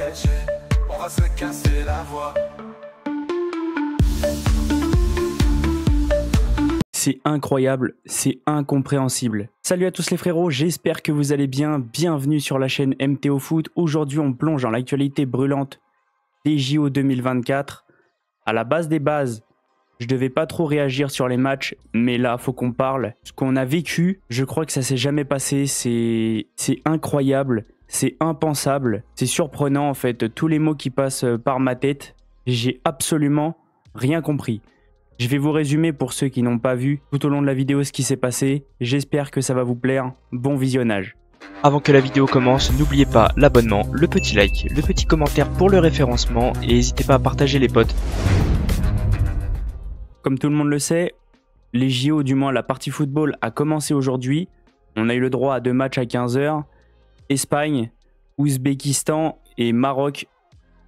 PSG, on va se casser la voix. C'est incroyable, c'est incompréhensible. Salut à tous les frérots, j'espère que vous allez bien. Bienvenue sur la chaîne MTO Foot. Aujourd'hui, on plonge dans l'actualité brûlante des JO 2024. À la base des bases, je devais pas trop réagir sur les matchs, mais là, faut qu'on parle. Ce qu'on a vécu, je crois que ça s'est jamais passé. C'est incroyable, c'est impensable, c'est surprenant en fait. Tous les mots qui passent par ma tête, j'ai absolument rien compris. Je vais vous résumer pour ceux qui n'ont pas vu tout au long de la vidéo ce qui s'est passé. J'espère que ça va vous plaire. Bon visionnage. Avant que la vidéo commence, n'oubliez pas l'abonnement, le petit like, le petit commentaire pour le référencement et n'hésitez pas à partager les potes. Comme tout le monde le sait, les JO, du moins la partie football, a commencé aujourd'hui. On a eu le droit à 2 matchs à 15 h. Espagne, Ouzbékistan et Maroc,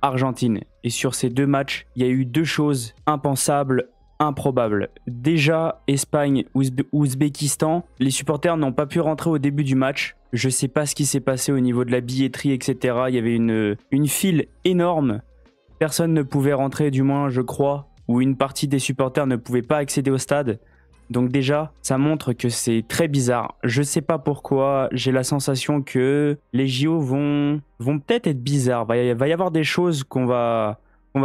Argentine. Et sur ces 2 matchs, il y a eu 2 choses impensables, improbable. Déjà, Espagne, Ouzbékistan, les supporters n'ont pas pu rentrer au début du match. Je sais pas ce qui s'est passé au niveau de la billetterie, etc. Il y avait une file énorme. Personne ne pouvait rentrer, du moins je crois, ou une partie des supporters ne pouvait pas accéder au stade. Donc déjà, ça montre que c'est très bizarre. Je sais pas pourquoi, j'ai la sensation que les JO vont peut-être être bizarres. Il va y avoir des choses qu'on va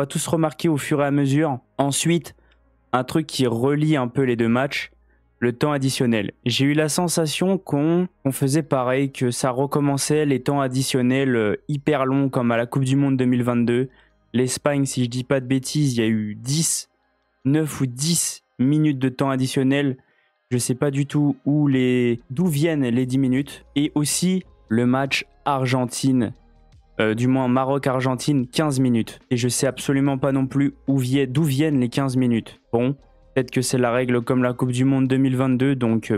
tous remarquer au fur et à mesure. Ensuite, un truc qui relie un peu les 2 matchs, le temps additionnel. J'ai eu la sensation qu'on faisait pareil, que ça recommençait les temps additionnels hyper longs comme à la Coupe du Monde 2022. L'Espagne, si je dis pas de bêtises, il y a eu 9 ou 10 minutes de temps additionnel. Je sais pas du tout d'où viennent les 10 minutes. Et aussi le match Argentine. Du moins Maroc-Argentine, 15 minutes. Et je sais absolument pas non plus d'où viennent les 15 minutes. Bon, peut-être que c'est la règle comme la Coupe du Monde 2022, donc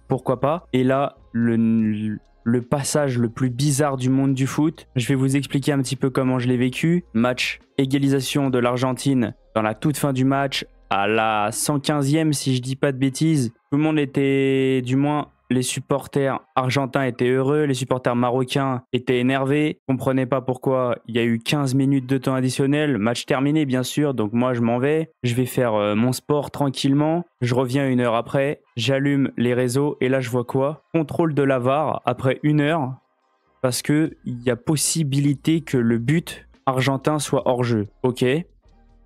pourquoi pas. Et là, le passage le plus bizarre du monde du foot, je vais vous expliquer un petit peu comment je l'ai vécu. Match, égalisation de l'Argentine dans la toute fin du match, à la 115e si je dis pas de bêtises. Tout le monde était, du moins les supporters argentins étaient heureux, les supporters marocains étaient énervés, comprenaient pas pourquoi il y a eu 15 minutes de temps additionnel, match terminé bien sûr, donc moi je m'en vais, je vais faire mon sport tranquillement, je reviens 1 heure après, j'allume les réseaux et là je vois quoi? Contrôle de la VAR après 1 heure, parce que il y a possibilité que le but argentin soit hors jeu, ok?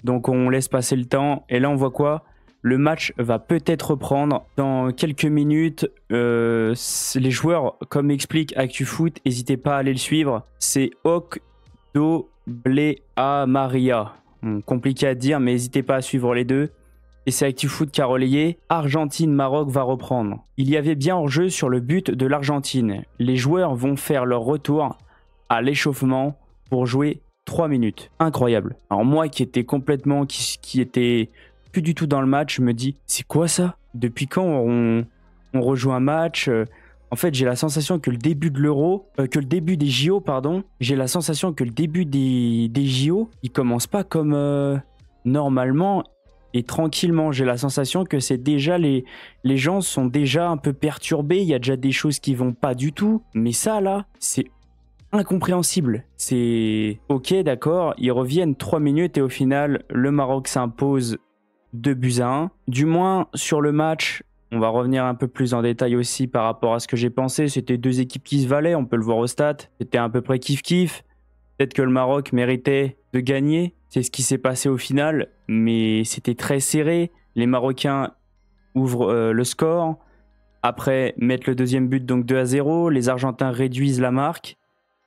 Donc on laisse passer le temps et là on voit quoi? Le match va peut-être reprendre dans quelques minutes. Les joueurs, comme explique ActuFoot, n'hésitez pas à aller le suivre. C'est Okdo Blea Maria. Bon, compliqué à dire, mais n'hésitez pas à suivre les deux. Et c'est ActuFoot qui a relayé. Argentine-Maroc va reprendre. Il y avait bien hors-jeu sur le but de l'Argentine. Les joueurs vont faire leur retour à l'échauffement pour jouer 3 minutes. Incroyable. Alors moi qui était complètement... qui était... plus du tout dans le match, je me dis c'est quoi ça? Depuis quand on rejoue un match? En fait j'ai la sensation que le début de que le début des JO pardon, j'ai la sensation que le début des JO il commence pas comme normalement et tranquillement. J'ai la sensation que c'est déjà les gens sont déjà un peu perturbés, il y a déjà des choses qui vont pas du tout, mais ça là c'est incompréhensible. C'est ok d'accord, ils reviennent 3 minutes et au final le Maroc s'impose 2-1. Du moins sur le match, on va revenir un peu plus en détail aussi par rapport à ce que j'ai pensé. C'était 2 équipes qui se valaient, on peut le voir au stade. C'était à peu près kiff-kiff. Peut-être que le Maroc méritait de gagner. C'est ce qui s'est passé au final, mais c'était très serré. Les Marocains ouvrent le score. Après, mettent le 2e but, donc 2-0. Les Argentins réduisent la marque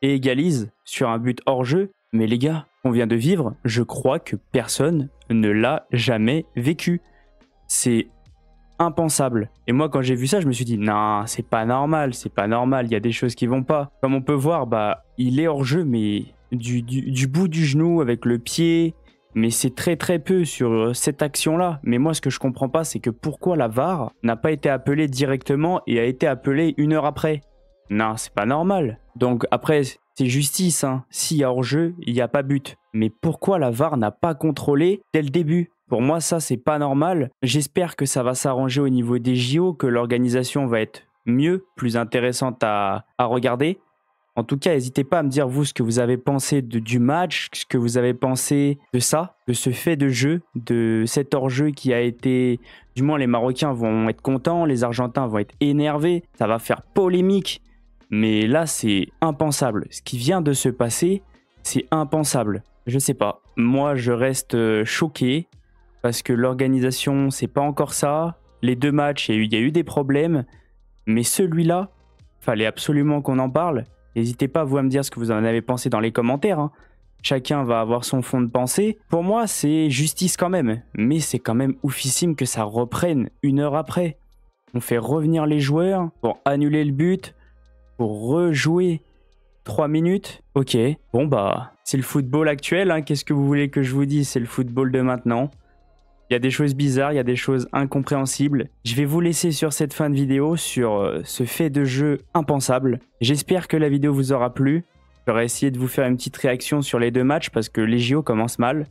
et égalisent sur un but hors jeu. Mais les gars, qu'on vient de vivre, je crois que personne ne l'a jamais vécu. C'est impensable. Et moi, quand j'ai vu ça, je me suis dit, non, c'est pas normal, il y a des choses qui vont pas. Comme on peut voir, il est hors jeu, mais du bout du genou avec le pied, mais c'est très très peu sur cette action-là. Mais moi, ce que je comprends pas, c'est que pourquoi la VAR n'a pas été appelée directement et a été appelée 1 heure après? Non, c'est pas normal. Donc après, c'est justice, hein. S'il y a hors-jeu, il n'y a pas but. Mais pourquoi la VAR n'a pas contrôlé dès le début? Pour moi, ça, c'est pas normal. J'espère que ça va s'arranger au niveau des JO, que l'organisation va être mieux, plus intéressante à regarder. En tout cas, n'hésitez pas à me dire vous ce que vous avez pensé du match, ce que vous avez pensé de ça, de ce fait de jeu, de cet hors-jeu qui a été... Du moins, les Marocains vont être contents, les Argentins vont être énervés, ça va faire polémique. Mais là, c'est impensable. Ce qui vient de se passer, c'est impensable. Je sais pas. Moi, je reste choqué parce que l'organisation, c'est pas encore ça. Les 2 matchs, il y a eu des problèmes. Mais celui-là, fallait absolument qu'on en parle. N'hésitez pas, vous, à me dire ce que vous en avez pensé dans les commentaires, hein. Chacun va avoir son fond de pensée. Pour moi, c'est justice quand même. Mais c'est quand même oufissime que ça reprenne 1 heure après. On fait revenir les joueurs pour annuler le but, pour rejouer 3 minutes. Ok, bon bah, c'est le football actuel, hein. Qu'est-ce que vous voulez que je vous dise? C'est le football de maintenant. Il y a des choses bizarres, il y a des choses incompréhensibles. Je vais vous laisser sur cette fin de vidéo, sur ce fait de jeu impensable. J'espère que la vidéo vous aura plu. J'aurais essayé de vous faire une petite réaction sur les 2 matchs parce que les JO commencent mal.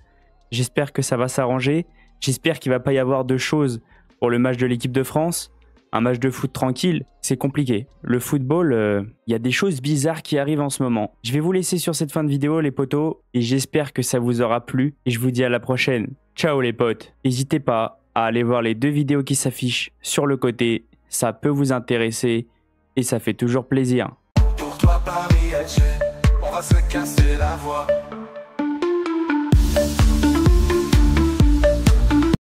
J'espère que ça va s'arranger. J'espère qu'il ne va pas y avoir de choses pour le match de l'équipe de France. Un match de foot tranquille, c'est compliqué. Le football, il y a des choses bizarres qui arrivent en ce moment. Je vais vous laisser sur cette fin de vidéo, les potos, et j'espère que ça vous aura plu. Et je vous dis à la prochaine. Ciao les potes. N'hésitez pas à aller voir les 2 vidéos qui s'affichent sur le côté. Ça peut vous intéresser et ça fait toujours plaisir. Pour toi Paris, on va se casser la voix.